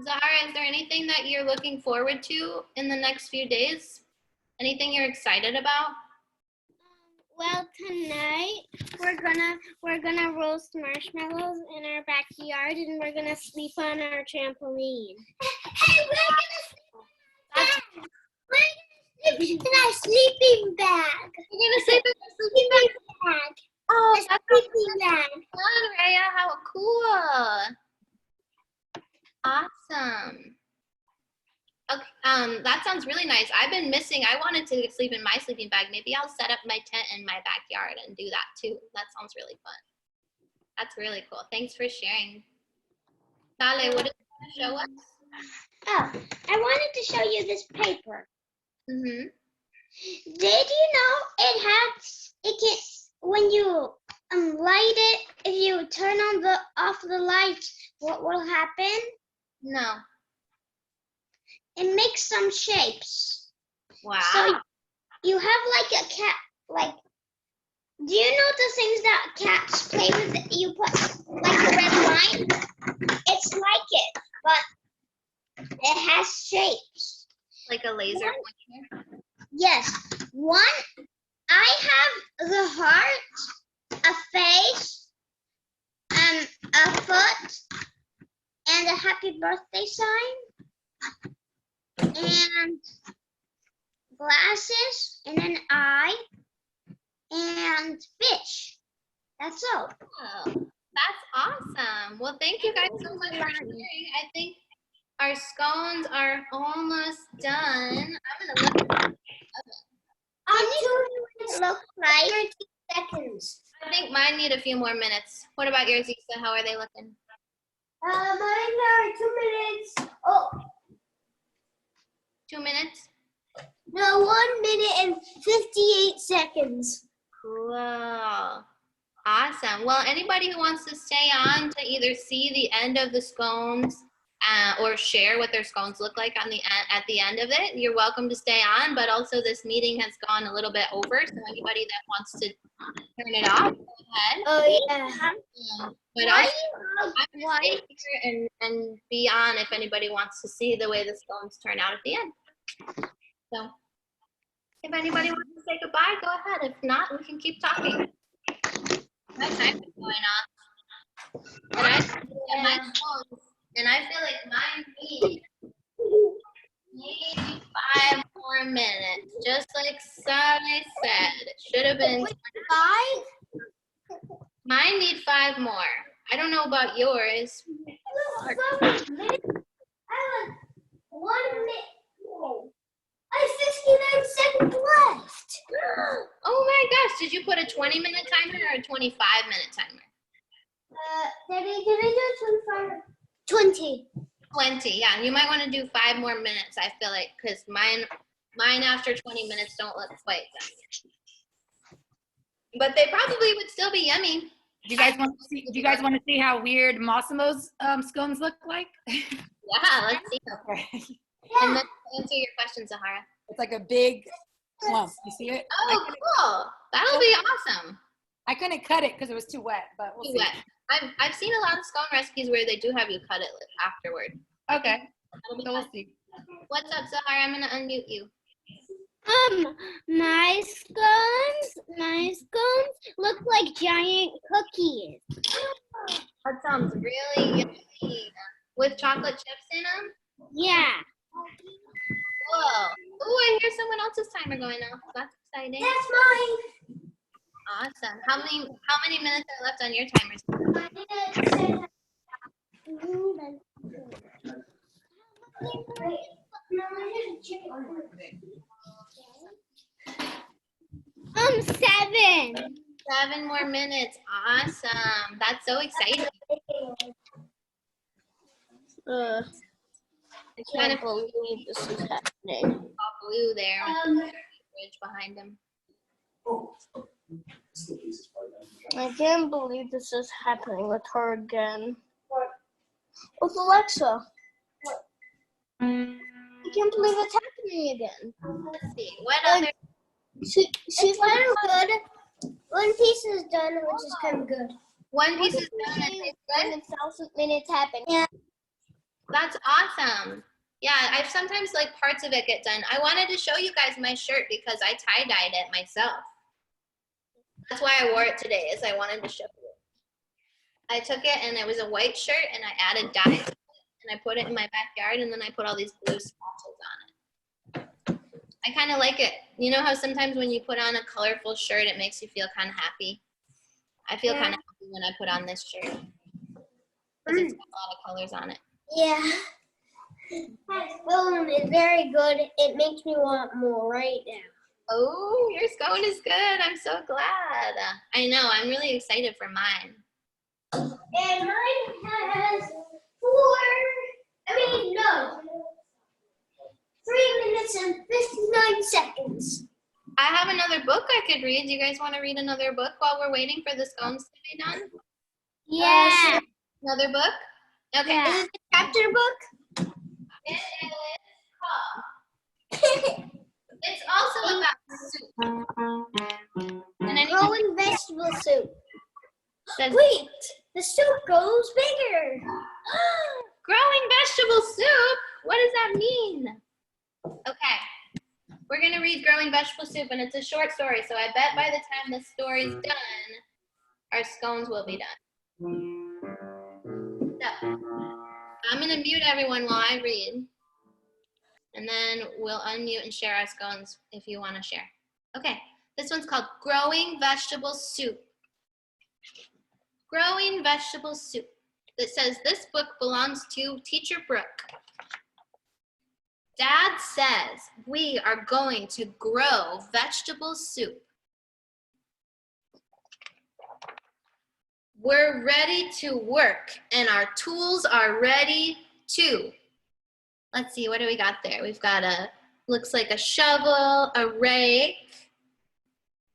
Zahara, is there anything that you're looking forward to in the next few days? Anything you're excited about? Well, tonight we're gonna roast marshmallows in our backyard, and we're gonna sleep on our trampoline. Hey, we're gonna sleep in our sleeping bag. You're gonna sleep in your sleeping really nice. I've been missing, I wanted to sleep in my sleeping bag. Maybe I'll set up my tent in my backyard and do that too. That sounds really fun. That's really cool. Thanks for sharing. Sale, what did you want to show us? Oh, I wanted to show you this paper. Mm-hmm. Did you know it can, when you light it, if you turn off the lights, what will happen? No. It makes some shapes. Wow. So you have like a cat, like, do you know the things that cats play with? You put like a red line. It's like it, but it has shapes. Like a laser pointer? Yes. One, I have the heart, a face, a foot, and a happy birthday sign, and glasses, and an eye, and fish. That's all. Oh, that's awesome. Well, thank you guys so much for sharing. I think our scones are almost done. I'm gonna look. Can you show me what it looks like? 30 seconds. I think mine need a few more minutes. What about yours, Issa? How are they looking? Mine are 2 minutes. Oh, 2 minutes? no, 1 minute and 58 seconds. Cool. Awesome. Well, anybody who wants to stay on to either see the end of the scones or share what their scones look like on at the end of it, you're welcome to stay on. But also, this meeting has gone a little bit over, so anybody that wants to turn it off, go ahead. Oh yeah. But Why I'm gonna stay here and be on if anybody wants to see the way the scones turn out at the end. So, if anybody wants to say goodbye, go ahead. If not, we can keep talking. My time is going on. And I my scones, and I feel like mine need maybe 5 more minutes. Just like Sally said. It should have been 5? Mine need 5 more. I don't know about yours. 1 minute. I have 69 seconds left. Oh my gosh, did you put a 20-minute timer or a 25-minute timer? Did I do 25? 20. 20, yeah. You might want to do 5 more minutes, I feel like, because mine after 20 minutes don't look quite done. But they probably would still be yummy. Do you guys want to see how weird Massimo's scones look like? Yeah, let's see. Okay. And then answer your question, Zahara. It's like a big clump. You see it? Oh, cool. That'll be awesome. I couldn't cut it because it was too wet, but we'll Too see. wet. I've seen a lot of scone recipes where they do have you cut it afterward. Okay. That'll be So we'll fun. see. What's up, Zahara? I'm gonna unmute you. My scones look like giant cookies. That sounds really yummy. With chocolate chips in them? Yeah. Whoa. Oh, I hear someone else's timer going off. That's exciting. That's mine. Awesome. How many minutes are left on your timers? 7. 7 more minutes. Awesome. That's so exciting. I can't believe this is happening. All blue there with the bridge behind him. I can't believe this is happening with her again. What? With Alexa. What? I can't believe it's happening again. Let's see. What other? She's kind of good. One piece is done, which is kind of good. One piece is done and it's good? 1,000 minutes happen. Yeah. That's awesome. Yeah, I sometimes like parts of it get done. I wanted to show you guys my shirt because I tie-dyed it myself. That's why I wore it today, is I wanted to show you. I took it and it was a white shirt and I added dye to it and I put it in my backyard and then I put all these blue splotches on it. I kind of like it. You know how sometimes when you put on a colorful shirt, it makes you feel kind of happy? I feel kind of happy when I put on this shirt because it's got a lot of colors on it. Yeah. That scone is very good. It makes me want more right now. Oh, your scone is good. I'm so glad. I know. I'm really excited for mine. And mine has 3 minutes and 59 seconds. I have another book I could read. Do you guys want to read another book while we're waiting for the scones to be done? Yeah. Another book? Okay. Yeah. Is it the chapter book? It is called. It's also about soup. And Growing vegetable soup. says, Wait, the soup goes bigger. growing vegetable soup? What does that mean? Okay. We're going to read Growing Vegetable Soup, and it's a short story, so I bet by the time the story's done, our scones will be done. So, I'm going to mute everyone while I read, and then we'll unmute and share our scones if you want to share. Okay, this one's called Growing Vegetable Soup. Growing Vegetable Soup. It says this book belongs to Teacher Brooke. Dad says we are going to grow vegetable soup. We're ready to work and our tools are ready too. Let's see, what do we got there? We've got looks like a shovel, a rake,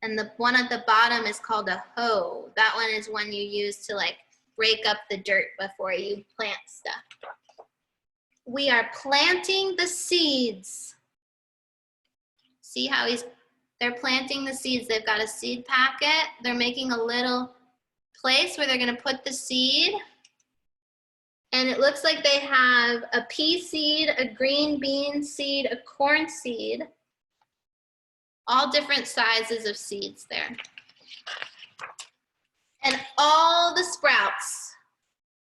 and the one at the bottom is called a hoe. That one is one you use to like break up the dirt before you plant stuff. We are planting the seeds. See how they're planting the seeds. They've got a seed packet. They're making a little place where they're gonna put the seed. And it looks like they have a pea seed, a green bean seed, a corn seed. All different sizes of seeds there. And all the sprouts.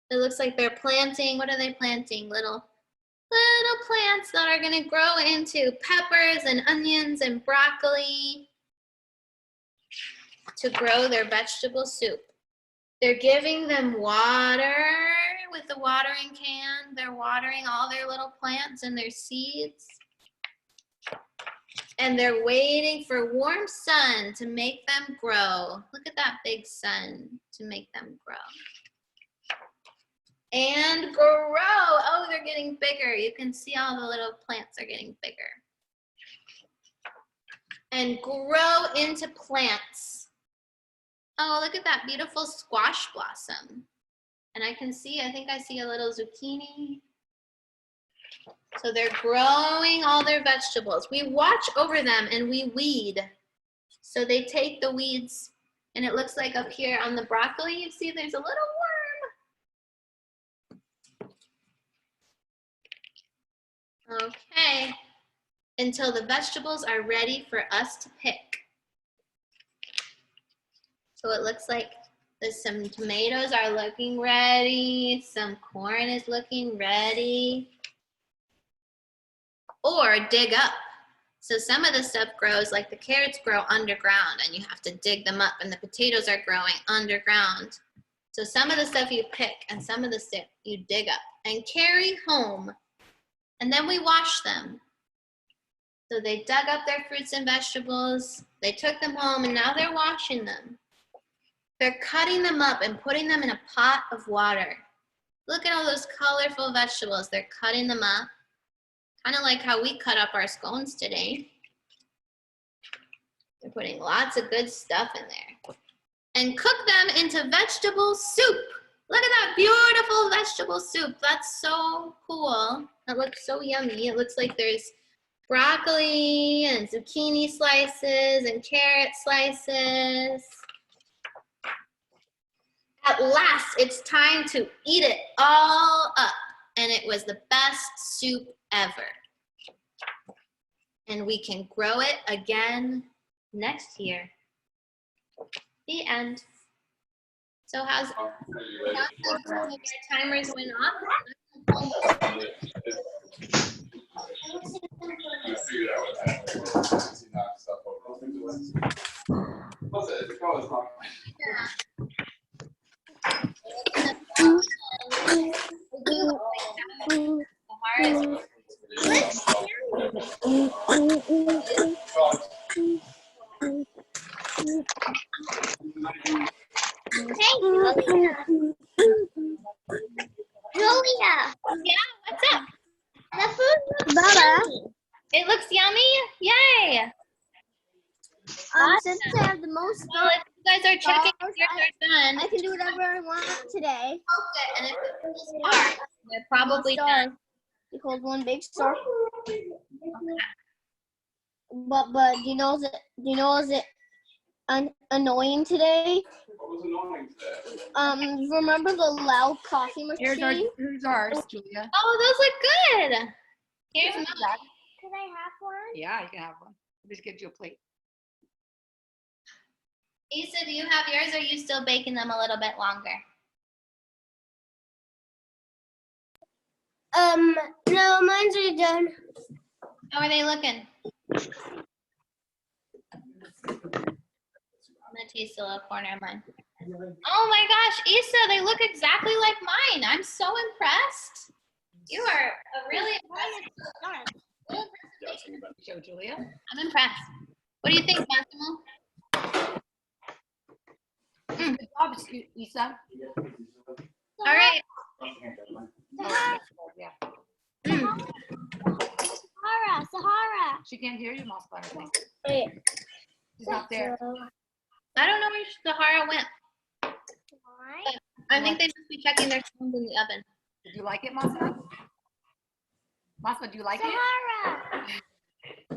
It looks like they're planting, what are they planting? Little plants that are gonna grow into peppers and onions and broccoli to grow their vegetable soup. They're giving them water with the watering can. They're watering all their little plants and their seeds. And they're waiting for warm sun to make them grow. Look at that big sun to make them grow. And grow. Oh, they're getting bigger. You can see all the little plants are getting bigger. And grow into plants. Oh, look at that beautiful squash blossom. And I think I see a little zucchini. So they're growing all their vegetables. We watch over them and we weed. So they take the weeds, and it looks like up here on the broccoli, you see there's a little worm. Okay, until the vegetables are ready for us to pick. So it looks like there's some tomatoes are looking ready, some corn is looking ready. Or dig up. So some of the stuff grows, like the carrots grow underground and you have to dig them up, and the potatoes are growing underground. So some of the stuff you pick and some of the stuff you dig up and carry home, and then we wash them. So they dug up their fruits and vegetables, they took them home, and now they're washing them. They're cutting them up and putting them in a pot of water. Look at all those colorful vegetables. They're cutting them up. Kind of like how we cut up our scones today. They're putting lots of good stuff in there. And cook them into vegetable soup. Look at that beautiful vegetable soup. That's so cool. That looks so yummy. It looks like there's broccoli and zucchini slices and carrot slices. At last, it's time to eat it all up. And it was the best soup ever. And we can grow it again next year. The end. So how's our timers went off? It looks yummy. Yay. Since I have the most Well, if you guys are checking stars, if yours are done, I can do whatever I want today. post it. And if it's hard, they're probably done. Because one big star. But do you know is it annoying today? What was annoying today? Remember the loud coffee machine? Here's ours, Julia. Oh, those look good. Here's mine. Could I have one? Yeah, you can have one. I'll just get you a plate. Issa, do you have yours, or are you still baking them a little bit longer? No, mine's are done. How are they looking? I'm gonna taste a little corner of mine. Oh my gosh, Issa, they look exactly like mine. I'm so impressed. You are a really impressive. Show Julia. I'm impressed. What do you think, Massimo? Good job, Isa. All right. Yeah. Sahara. She can't hear you, Moss Butter. Wait. She's not there. I don't know where Sahara went. Why? I think they must be checking their phones in the oven. Did you like it, Masma? Masma, do you like Sahara. I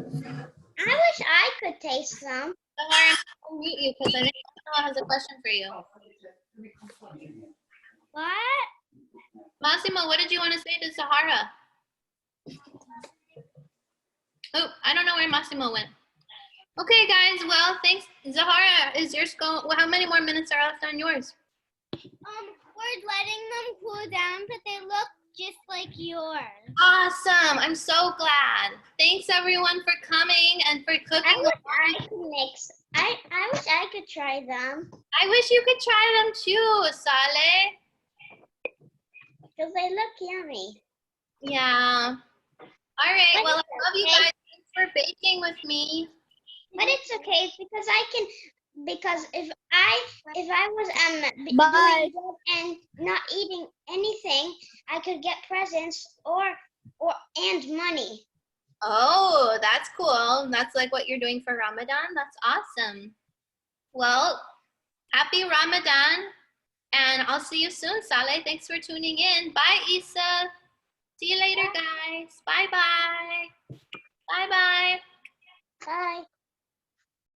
wish I could taste some. Sahara, I'll mute you because I think Massimo has a question for you. What? Massimo, what did you want to say to Sahara? Oh, I don't know where Massimo went. Okay, guys. Well, thanks. Zahara, is your scone? Well, how many more minutes are left on yours? We're letting them cool down, but they look just like yours. Awesome. I'm so glad. Thanks, everyone, for coming and for cooking. I wish I could mix. I wish I could try them. I wish you could try them too, Saleh. Because they look yummy. Yeah. All right. Well, I love you guys. Thanks for baking with me. But it's okay because I can. Because if I was doing good and not eating anything, I could get presents and money. Oh, that's cool. That's like what you're doing for Ramadan. That's awesome. Well, happy Ramadan, and I'll see you soon, Saleh. Thanks for tuning in. Bye, Issa. See you later, guys. Bye-bye. Bye-bye.